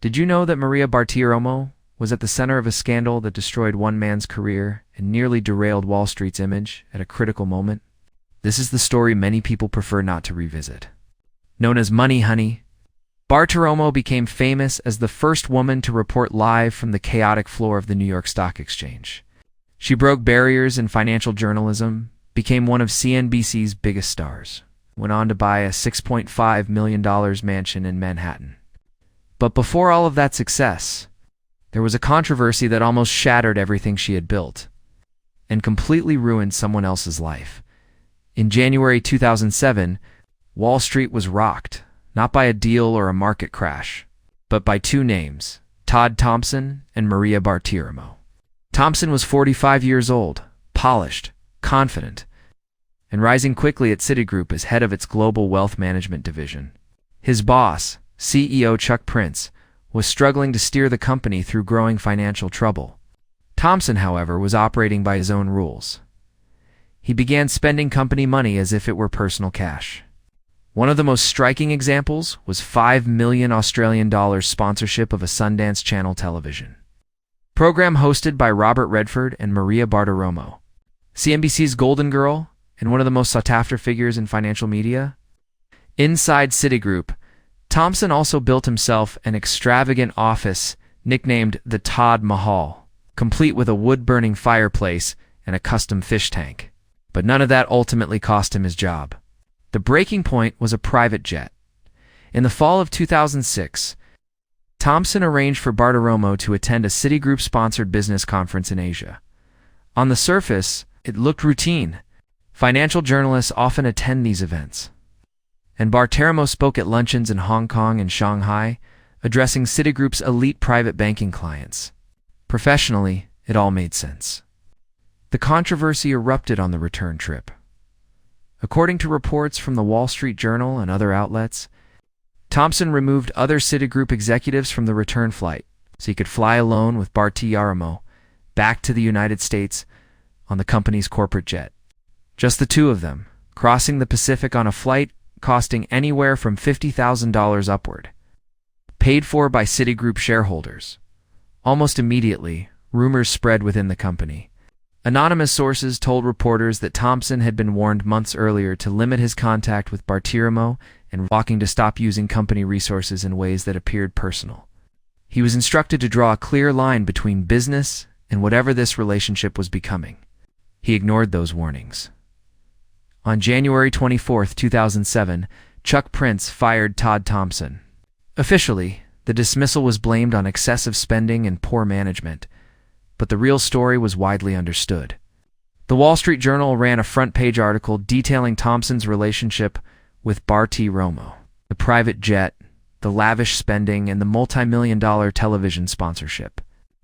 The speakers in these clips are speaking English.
Did you know that Maria Bartiromo was at the center of a scandal that destroyed one man's career and nearly derailed Wall Street's image at a critical moment? This is the story many people prefer not to revisit. Known as Money Honey, Bartiromo became famous as the first woman to report live from the chaotic floor of the New York Stock Exchange. She broke barriers in financial journalism, became one of CNBC's biggest stars, went on to buy a $6.5 million mansion in Manhattan. But before all of that success, there was a controversy that almost shattered everything she had built and completely ruined someone else's life. In January 2007, Wall Street was rocked, not by a deal or a market crash, but by two names, Todd Thompson and Maria Bartiromo. Thompson was 45 years old, polished, confident, and rising quickly at Citigroup as head of its global wealth management division. His boss, CEO Chuck Prince, was struggling to steer the company through growing financial trouble. Thompson, however, was operating by his own rules. He began spending company money as if it were personal cash. One of the most striking examples was $5 million Australian sponsorship of a Sundance Channel television program hosted by Robert Redford and Maria Bartiromo, CNBC's Golden Girl and one of the most sought-after figures in financial media. Inside Citigroup, Thompson also built himself an extravagant office nicknamed the Todd Mahal, complete with a wood-burning fireplace and a custom fish tank. But none of that ultimately cost him his job. The breaking point was a private jet. In the fall of 2006, Thompson arranged for Bartiromo to attend a Citigroup-sponsored business conference in Asia. On the surface, it looked routine. Financial journalists often attend these events. And Bartiromo spoke at luncheons in Hong Kong and Shanghai, addressing Citigroup's elite private banking clients. Professionally, it all made sense. The controversy erupted on the return trip. According to reports from the Wall Street Journal and other outlets, Thompson removed other Citigroup executives from the return flight so he could fly alone with Bartiromo back to the United States on the company's corporate jet. Just the two of them, crossing the Pacific on a flight costing anywhere from $50,000 upward. Paid for by Citigroup shareholders. Almost immediately, rumors spread within the company. Anonymous sources told reporters that Thompson had been warned months earlier to limit his contact with Bartiromo and walking to stop using company resources in ways that appeared personal. He was instructed to draw a clear line between business and whatever this relationship was becoming. He ignored those warnings. On January 24, 2007, Chuck Prince fired Todd Thompson. Officially, the dismissal was blamed on excessive spending and poor management, but the real story was widely understood. The Wall Street Journal ran a front-page article detailing Thompson's relationship with Bartiromo, the private jet, the lavish spending, and the multi-million-dollar television sponsorship.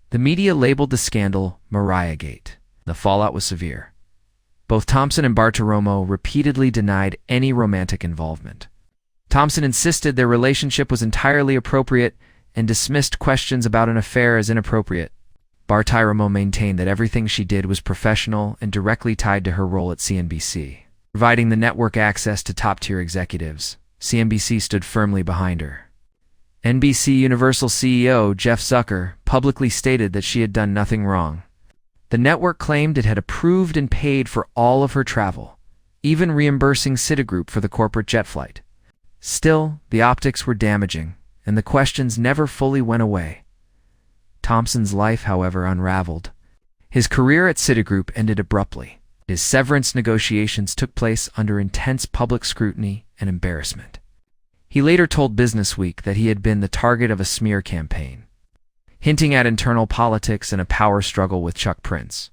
The media labeled the scandal Mariagate. The fallout was severe. Both Thompson and Bartiromo repeatedly denied any romantic involvement. Thompson insisted their relationship was entirely appropriate and dismissed questions about an affair as inappropriate. Bartiromo maintained that everything she did was professional and directly tied to her role at CNBC. Providing the network access to top-tier executives, CNBC stood firmly behind her. NBC Universal CEO Jeff Zucker publicly stated that she had done nothing wrong. The network claimed it had approved and paid for all of her travel, even reimbursing Citigroup for the corporate jet flight. Still, the optics were damaging, and the questions never fully went away. Thompson's life, however, unraveled. His career at Citigroup ended abruptly. His severance negotiations took place under intense public scrutiny and embarrassment. He later told Businessweek that he had been the target of a smear campaign, hinting at internal politics and a power struggle with Chuck Prince.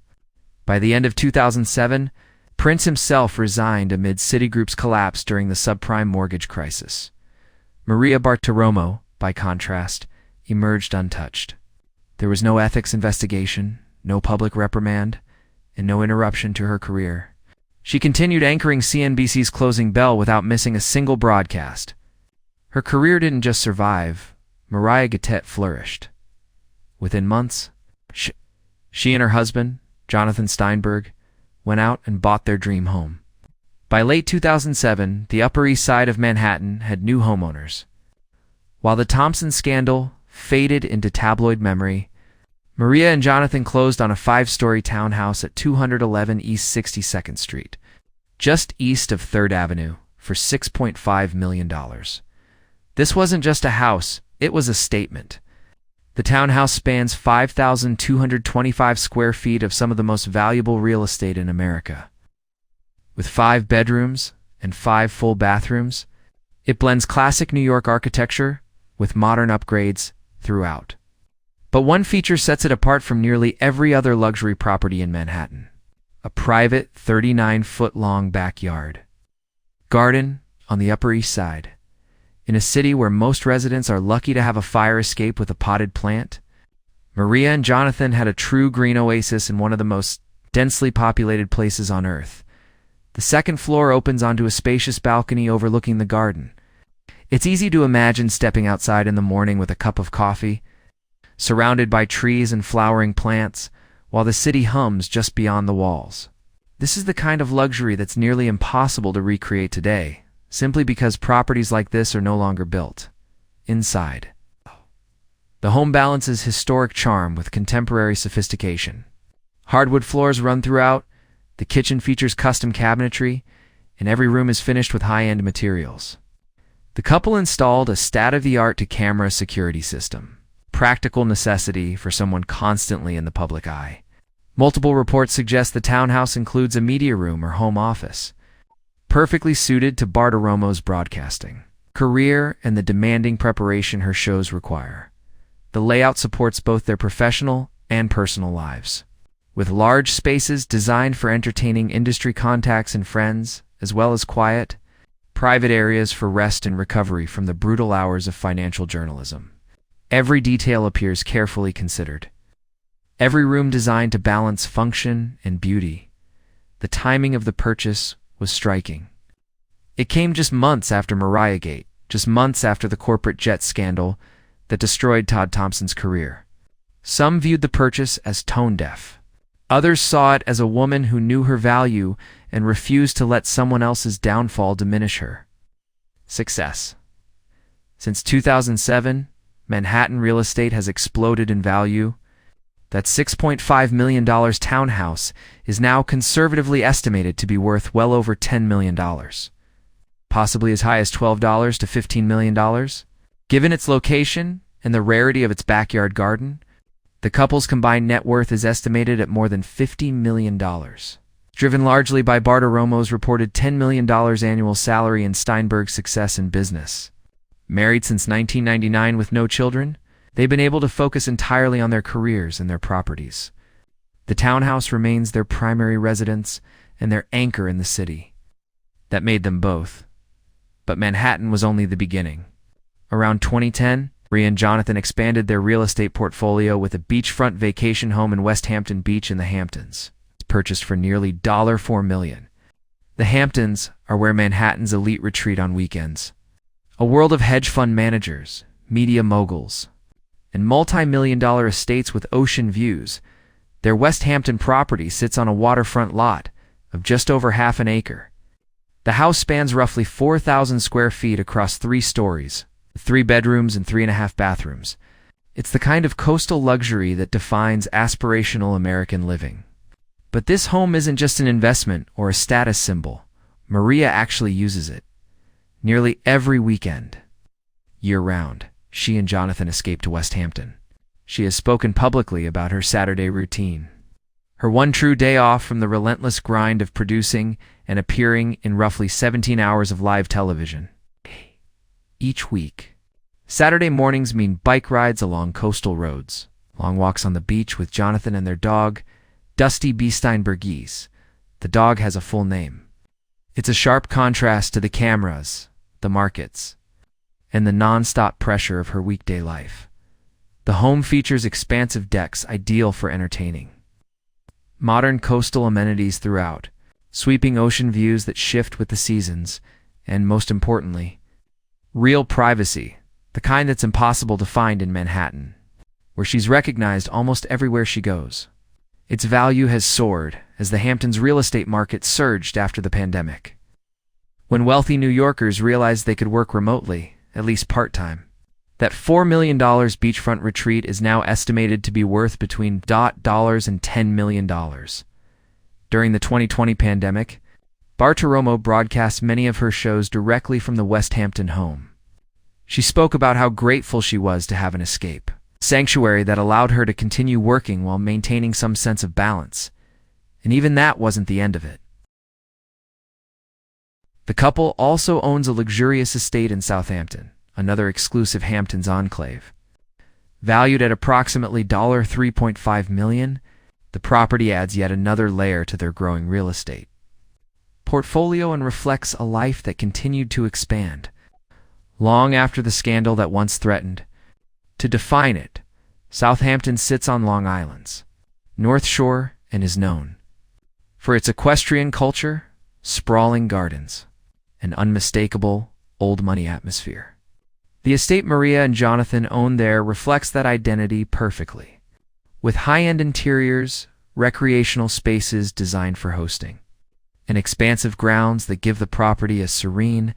By the end of 2007, Prince himself resigned amid Citigroup's collapse during the subprime mortgage crisis. Maria Bartiromo, by contrast, emerged untouched. There was no ethics investigation, no public reprimand, and no interruption to her career. She continued anchoring CNBC's Closing Bell without missing a single broadcast. Her career didn't just survive, Mariagate flourished. Within months, she and her husband, Jonathan Steinberg, went out and bought their dream home. By late 2007, the Upper East Side of Manhattan had new homeowners. While the Thompson scandal faded into tabloid memory, Maria and Jonathan closed on a 5-story townhouse at 211 East 62nd Street, just east of 3rd Avenue, for $6.5 million. This wasn't just a house, it was a statement. The townhouse spans 5,225 square feet of some of the most valuable real estate in America. With 5 bedrooms and 5 full bathrooms, it blends classic New York architecture with modern upgrades throughout. But one feature sets it apart from nearly every other luxury property in Manhattan: a private 39-foot-long backyard. Garden on the Upper East Side. In a city where most residents are lucky to have a fire escape with a potted plant, Maria and Jonathan had a true green oasis in one of the most densely populated places on Earth. The second floor opens onto a spacious balcony overlooking the garden. It's easy to imagine stepping outside in the morning with a cup of coffee, surrounded by trees and flowering plants, while the city hums just beyond the walls. This is the kind of luxury that's nearly impossible to recreate today, simply because properties like this are no longer built. Inside, the home balances historic charm with contemporary sophistication. Hardwood floors run throughout, the kitchen features custom cabinetry, and every room is finished with high-end materials. The couple installed a state-of-the-art camera security system, practical necessity for someone constantly in the public eye. Multiple reports suggest the townhouse includes a media room or home office, perfectly suited to Bartiromo's broadcasting career and the demanding preparation her shows require. The layout supports both their professional and personal lives, with large spaces designed for entertaining industry contacts and friends, as well as quiet, private areas for rest and recovery from the brutal hours of financial journalism. Every detail appears carefully considered. Every room designed to balance function and beauty. The timing of the purchase was striking. It came just months after Mariahgate, just months after the corporate jet scandal that destroyed Todd Thompson's career. Some viewed the purchase as tone-deaf. Others saw it as a woman who knew her value and refused to let someone else's downfall diminish her. Success. Since 2007, Manhattan real estate has exploded in value. That $6.5 million townhouse is now conservatively estimated to be worth well over $10 million, possibly as high as $12 to $15 million. Given its location and the rarity of its backyard garden, the couple's combined net worth is estimated at more than $50 million, driven largely by Bartiromo's reported $10 million annual salary and Steinberg's success in business. Married since 1999 with no children, they've been able to focus entirely on their careers and their properties. The townhouse remains their primary residence and their anchor in the city. That made them both. But Manhattan was only the beginning. Around 2010, Maria and Jonathan expanded their real estate portfolio with a beachfront vacation home in West Hampton Beach in the Hamptons. It's purchased for nearly $4 million. The Hamptons are where Manhattan's elite retreat on weekends. A world of hedge fund managers, media moguls, and multi-million-dollar estates with ocean views. Their West Hampton property sits on a waterfront lot of just over half an acre. The house spans roughly 4,000 square feet across 3 stories, 3 bedrooms and 3.5 bathrooms. It's the kind of coastal luxury that defines aspirational American living. But this home isn't just an investment or a status symbol. Maria actually uses it. Nearly every weekend, year-round, she and Jonathan escape to West Hampton. She has spoken publicly about her Saturday routine, her one true day off from the relentless grind of producing and appearing in roughly 17 hours of live television each week. Saturday mornings mean bike rides along coastal roads, long walks on the beach with Jonathan and their dog, Dusty B. Steinbergese. The dog has a full name. It's a sharp contrast to the cameras, the markets, and the non-stop pressure of her weekday life. The home features expansive decks ideal for entertaining, modern coastal amenities throughout, sweeping ocean views that shift with the seasons, and most importantly, real privacy, the kind that's impossible to find in Manhattan, where she's recognized almost everywhere she goes. Its value has soared as the Hamptons real estate market surged after the pandemic. When wealthy New Yorkers realized they could work remotely, at least part-time, That $4 million beachfront retreat is now estimated to be worth between dollars and $10 million. During the 2020 pandemic, Bartiromo broadcast many of her shows directly from the West Hampton home. She spoke about how grateful she was to have an escape, sanctuary that allowed her to continue working while maintaining some sense of balance. And even that wasn't the end of it. The couple also owns a luxurious estate in Southampton, another exclusive Hamptons enclave. Valued at approximately $3.5 million, the property adds yet another layer to their growing real estate portfolio and reflects a life that continued to expand long after the scandal that once threatened. To define it, Southampton sits on Long Island's North Shore and is known for its equestrian culture, sprawling gardens, and unmistakable old money atmosphere. The estate Maria and Jonathan own there reflects that identity perfectly, with high-end interiors, recreational spaces designed for hosting, and expansive grounds that give the property a serene,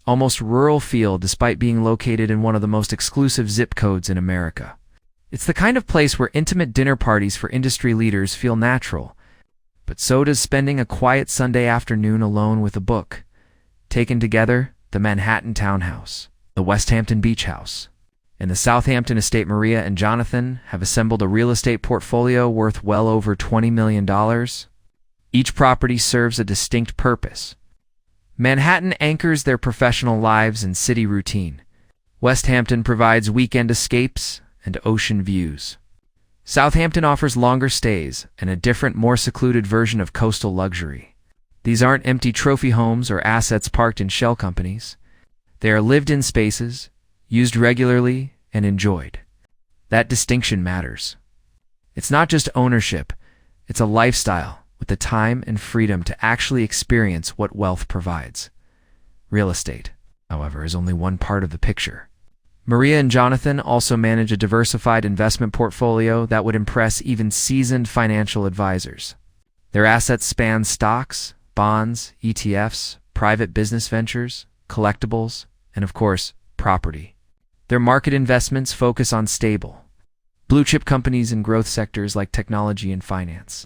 almost rural feel despite being located in one of the most exclusive zip codes in America. It's the kind of place where intimate dinner parties for industry leaders feel natural, but so does spending a quiet Sunday afternoon alone with a book. Taken together, the Manhattan Townhouse, the West Hampton Beach House, and the Southampton estate Maria and Jonathan have assembled a real estate portfolio worth well over $20 million. Each property serves a distinct purpose. Manhattan anchors their professional lives and city routine. West Hampton provides weekend escapes and ocean views. Southampton offers longer stays and a different, more secluded version of coastal luxury. These aren't empty trophy homes or assets parked in shell companies. They are lived-in spaces, used regularly and enjoyed. That distinction matters. It's not just ownership, it's a lifestyle with the time and freedom to actually experience what wealth provides. Real estate, however, is only one part of the picture. Maria and Jonathan also manage a diversified investment portfolio that would impress even seasoned financial advisors. Their assets span stocks, bonds, ETFs, private business ventures, collectibles, and of course, property. Their market investments focus on stable, blue-chip companies in growth sectors like technology and finance.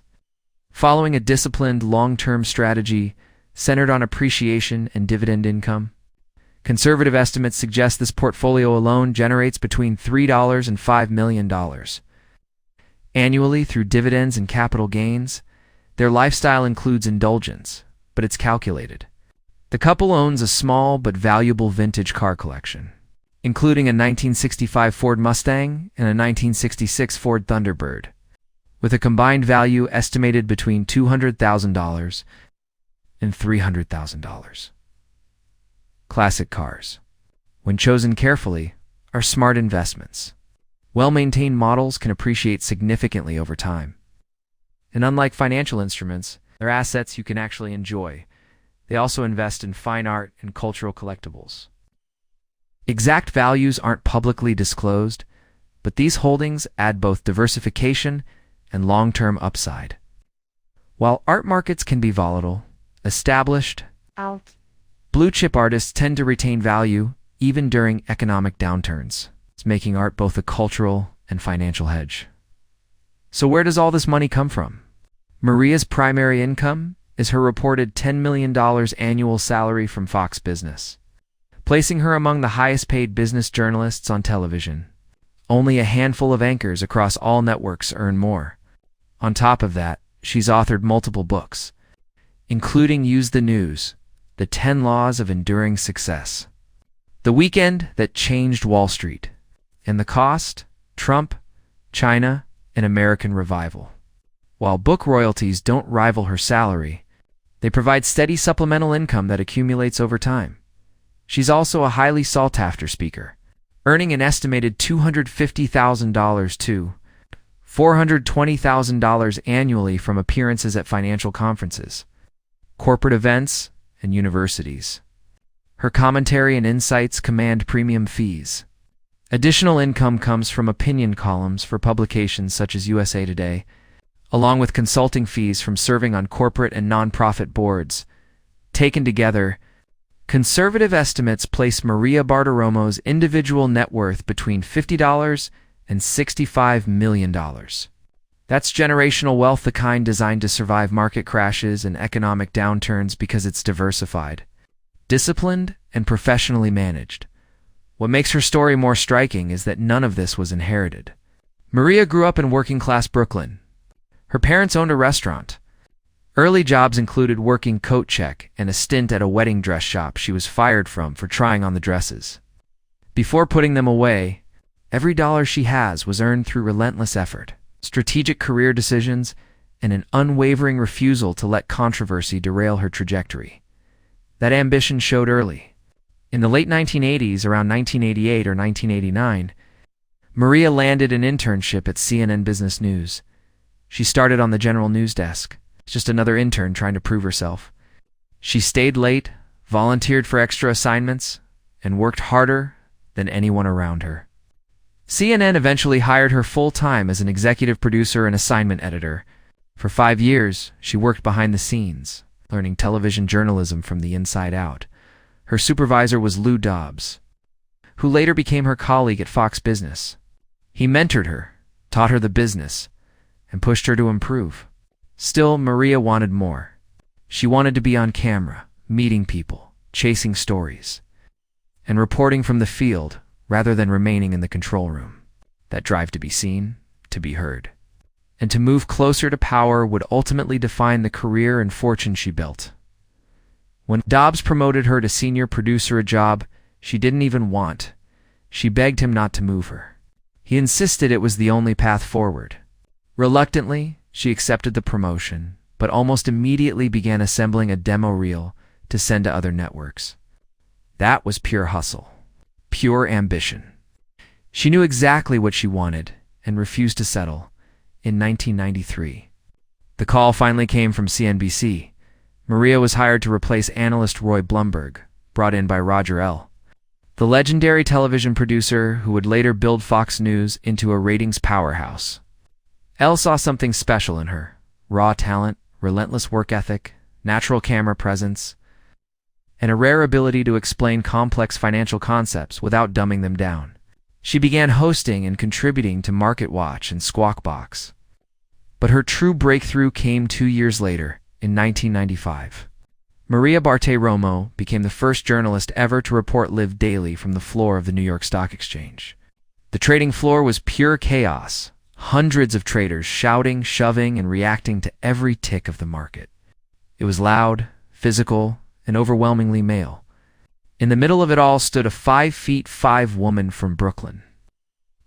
Following a disciplined long-term strategy centered on appreciation and dividend income, conservative estimates suggest this portfolio alone generates between $3 and $5 million annually through dividends and capital gains. Their lifestyle includes indulgence, but it's calculated. The couple owns a small but valuable vintage car collection, including a 1965 Ford Mustang and a 1966 Ford Thunderbird, with a combined value estimated between $200,000 and $300,000. Classic cars, when chosen carefully, are smart investments. Well-maintained models can appreciate significantly over time. And unlike financial instruments, they're assets you can actually enjoy. They also invest in fine art and cultural collectibles. Exact values aren't publicly disclosed, but these holdings add both diversification and long-term upside. While art markets can be volatile, established, blue-chip artists tend to retain value even during economic downturns, making art both a cultural and financial hedge. So where does all this money come from? Maria's primary income is her reported $10 million annual salary from Fox Business, placing her among the highest-paid business journalists on television. Only a handful of anchors across all networks earn more. On top of that, she's authored multiple books, including Use the News, The 10 Laws of Enduring Success, The Weekend That Changed Wall Street, and The Cost, Trump, China, and American Revival. While book royalties don't rival her salary, they provide steady supplemental income that accumulates over time. She's also a highly sought-after speaker, earning an estimated $250,000 to $420,000 annually from appearances at financial conferences, corporate events, and universities. Her commentary and insights command premium fees. Additional income comes from opinion columns for publications such as USA Today, along with consulting fees from serving on corporate and nonprofit boards. Taken together, Conservative estimates place Maria Bartiromo's individual net worth between $50 and $65 million. That's generational wealth, the kind designed to survive market crashes and economic downturns because it's diversified, disciplined, and professionally managed. What makes her story more striking is that none of this was inherited. Maria grew up in working-class Brooklyn. Her parents owned a restaurant. Early jobs included working coat check and a stint at a wedding dress shop she was fired from for trying on the dresses. Before putting them away, every dollar she has was earned through relentless effort, strategic career decisions, and an unwavering refusal to let controversy derail her trajectory. That ambition showed early. In the late 1980s, around 1988 or 1989, Maria landed an internship at CNN Business News. She started on the general news desk, just another intern trying to prove herself. She stayed late, volunteered for extra assignments, and worked harder than anyone around her. CNN eventually hired her full-time as an executive producer and assignment editor. For 5 years, she worked behind the scenes, learning television journalism from the inside out. Her supervisor was Lou Dobbs, who later became her colleague at Fox Business. He mentored her, taught her the business, and pushed her to improve. Still, Maria wanted more. She wanted to be on camera, meeting people, chasing stories, and reporting from the field rather than remaining in the control room. That drive to be seen, to be heard, and to move closer to power would ultimately define the career and fortune she built. When Dobbs promoted her to senior producer, a job she didn't even want, she begged him not to move her. He insisted it was the only path forward. Reluctantly, she accepted the promotion, but almost immediately began assembling a demo reel to send to other networks. That was pure hustle, pure ambition. She knew exactly what she wanted and refused to settle. In 1993, the call finally came from CNBC. Maria was hired to replace analyst Roy Blumberg, brought in by Roger L., the legendary television producer who would later build Fox News into a ratings powerhouse. Elle saw something special in her: raw talent, relentless work ethic, natural camera presence, and a rare ability to explain complex financial concepts without dumbing them down. She began hosting and contributing to Market Watch and Squawk Box. But her true breakthrough came 2 years later, in 1995. Maria Bartiromo became the first journalist ever to report live daily from the floor of the New York Stock Exchange. The trading floor was pure chaos. Hundreds of traders shouting, shoving, and reacting to every tick of the market. It was loud, physical, and overwhelmingly male. In the middle of it all stood a 5'5" woman from Brooklyn,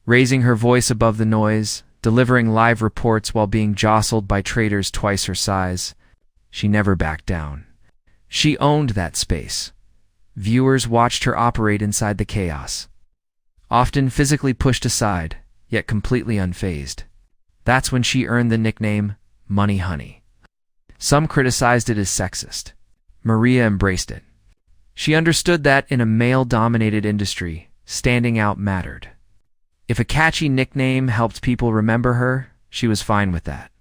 raising her voice above the noise, delivering live reports while being jostled by traders twice her size. She never backed down. She owned that space. Viewers watched her operate inside the chaos, often physically pushed aside, yet completely unfazed. That's when she earned the nickname Money Honey. Some criticized it as sexist. Maria embraced it. She understood that in a male-dominated industry, standing out mattered. If a catchy nickname helped people remember her, she was fine with that.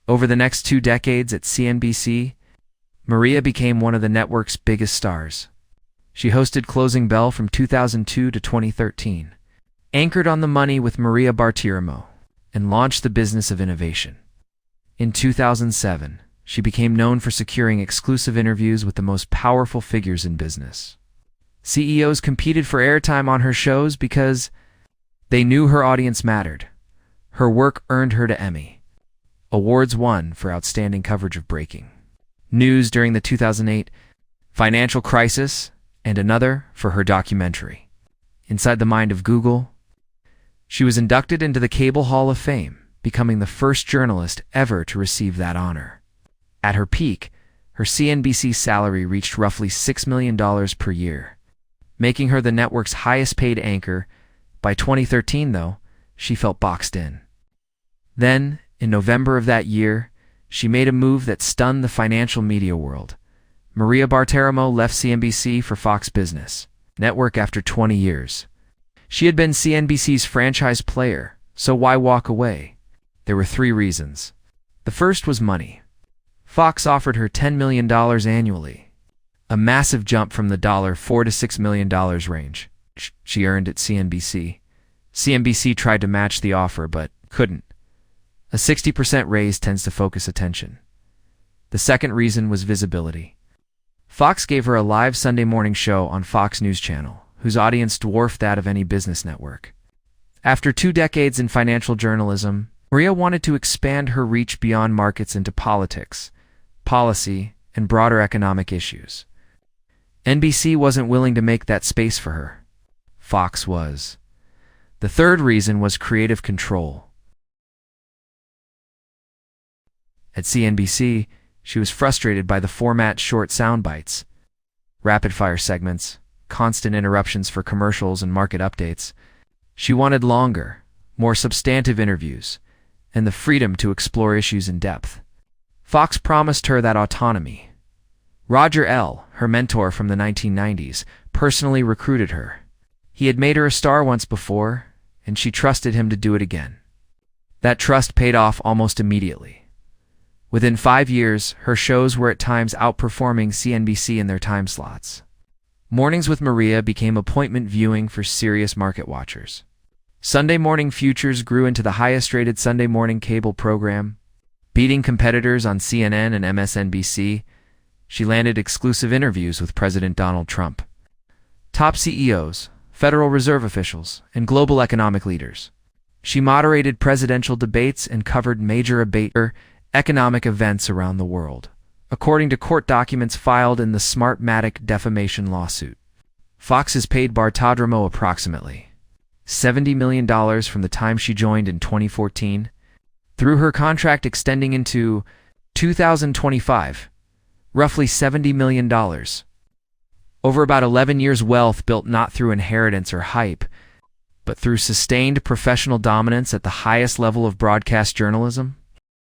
Over the next 2 decades at CNBC, Maria became one of the network's biggest stars. She hosted Closing Bell from 2002 to 2013, anchored on the money with Maria Bartiromo, and launched the business of innovation. In 2007, she became known for securing exclusive interviews with the most powerful figures in business. CEOs competed for airtime on her shows because they knew her audience mattered. Her work earned her to Emmy Awards, one for outstanding coverage of breaking news during the 2008 financial crisis, and another for her documentary, Inside the Mind of Google. She was inducted into the Cable Hall of Fame, becoming the first journalist ever to receive that honor. At her peak, her CNBC salary reached roughly $6 million per year, making her the network's highest-paid anchor. By 2013, though, she felt boxed in. Then, in November of that year, she made a move that stunned the financial media world. Maria Bartiromo left CNBC for Fox Business Network after 20 years. She had been CNBC's franchise player, so why walk away? There were 3 reasons. The first was money. Fox offered her $10 million annually, a massive jump from the $4 to $6 million range she earned at CNBC. CNBC tried to match the offer, but couldn't. A 60% raise tends to focus attention. The second reason was visibility. Fox gave her a live Sunday morning show on Fox News Channel, whose audience dwarfed that of any business network. After 2 decades in financial journalism, Maria wanted to expand her reach beyond markets into politics, policy, and broader economic issues. NBC wasn't willing to make that space for her. Fox was. The third reason was creative control. At CNBC, she was frustrated by the format's short sound bites, rapid-fire segments, constant interruptions for commercials and market updates. She wanted longer, more substantive interviews, and the freedom to explore issues in depth. Fox promised her that autonomy. Roger L., her mentor from the 1990s, personally recruited her. He had made her a star once before, and she trusted him to do it again. That trust paid off almost immediately. Within 5 years, her shows were at times outperforming CNBC in their time slots. Mornings with Maria became appointment viewing for serious market watchers. Sunday morning futures grew into the highest-rated Sunday morning cable program. Beating competitors on CNN and MSNBC, she landed exclusive interviews with President Donald Trump, top CEOs, Federal Reserve officials, and global economic leaders. She moderated presidential debates and covered major economic events around the world, according to court documents filed in the Smartmatic defamation lawsuit. Fox has paid Bartiromo approximately $70 million from the time she joined in 2014, through her contract extending into 2025, roughly $70 million. Over about 11 years' wealth built not through inheritance or hype, but through sustained professional dominance at the highest level of broadcast journalism.